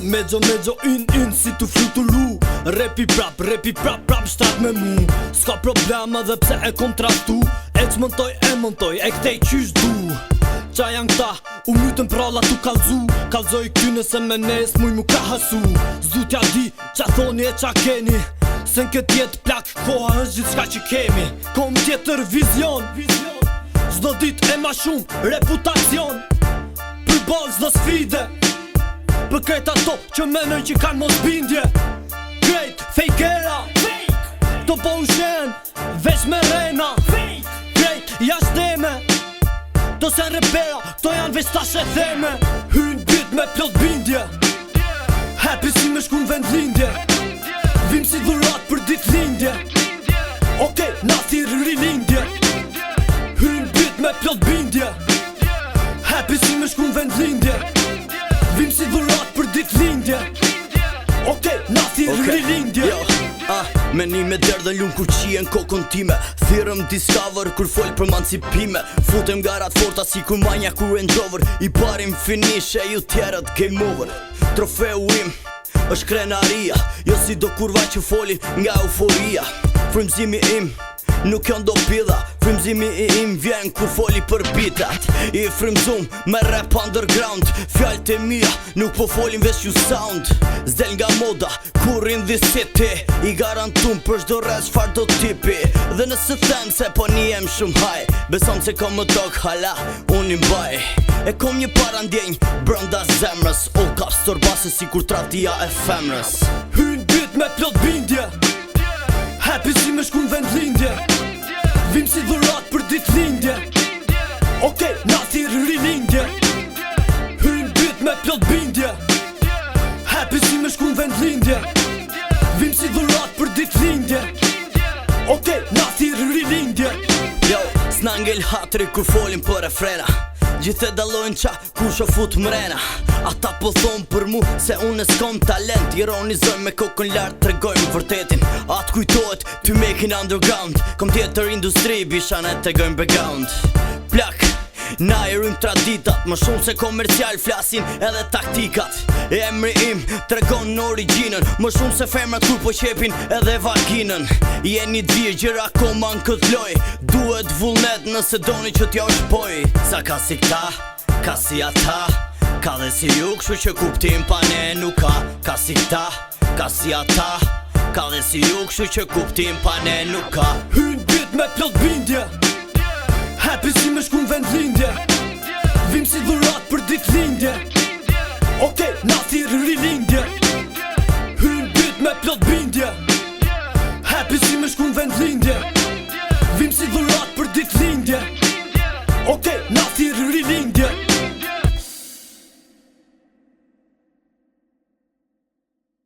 Mejo in si tu flutullu. Repi prap shtrat me mu. S'ka problema dhe pse e kom trashtu. E montoj, e këtej qysh du. Qa janë këta, u mytën pralla tu kalzu. Kalzoj këty nëse me nes muj mu ka hasu. Zdu t'ja di, qa thoni e qa keni. Se në këtë jetë plak, koha është gjithë shka që kemi. Kom tjetër vizion, zdo dit e ma shumë reputacion. Për bol zdo sfide, për krejt ato që menoj që kanë mos bindje. Krejt, fejkera, to po u shen, veç me rena. Krejt, jashteme, to sen repera, to janë veç tash e theme. Hyn bit me plot bindje, happy si me shku në vend lindje. Vim si dhurat për dit lindje. Okej, na thirë rilindje. Hyn bit me plot bindje, happy si me shku në vend lindje. Vim si dhurat për dit lindje. Okej, na thirë rilindje. Meni me der dhe lumë kur qien kokon time. Thirëm discover kur fol për mancipime. Futem garat forta si kur manja ku Range Rover. I parim finish e ju tjerët game over. Trofeu im është krenaria, jo si do kurva që folin nga euforia. Frymzimi im nuk janë do pidha. Frymzimi im vjen kur foli për bitat. I frymzum me rap underground. Fjallët e mija nuk po folin veç ju sound. Zdel nga moda, kur in this city. I garantum për shdo rreth çfar do tipi. Dhe nëse them se po një jem shumë haj, beson se kom më tok hala, unë i mbaj. E kom një parandjenj brënda zemrës. All caps torbase si kur tradhia e femrës. Hyn bit me plot bindje, happy si me shku në vend lindje. Vim si dhurat për dit lindje. Okej, na thirë rilindje. Hyn bit me plot bindje, happy si me shku në vend lindje. Vim si dhurat për dit lindje. Okej, na thirë rilindje. Yo, s'na ngell hatri kur folin për refrena. Gjithë e dalojnë qa kush o fut mrena. Ata po thonë për mu se unë s'kom talent. Ironizojnë me kokën lartë, tregojnë vërtetin. Atë kujtohet ty making underground. Kom tjetër industri, bishanet tregojnë background. Plak, na i rrim traditat, më shumë se komercial flasin edhe taktikat. Emri im tregon në originën, më shumë se femrat kur po qepin edhe vaginën. Jeni dhirë gjera koma në këtë loj. Duhet vullnet nëse doni që t'ja shpoj. Sa ka si këta, ka si ata, ka dhe si ju, kështu që kuptim pa ne nuk ka. Ka si këta, ka si ata, ka dhe si ju, kështu që kuptim pa ne nuk ka. Hyn bit me plot bindje, happy si me shku në vend lindje. Vim si dhurat për dit lindje. Okej, na thirë rilindje. Hyn bit me plot bindje, happy si me shku në vend lindje. Vim si dhurat për dit lindje. Okej, na thirë rilindje.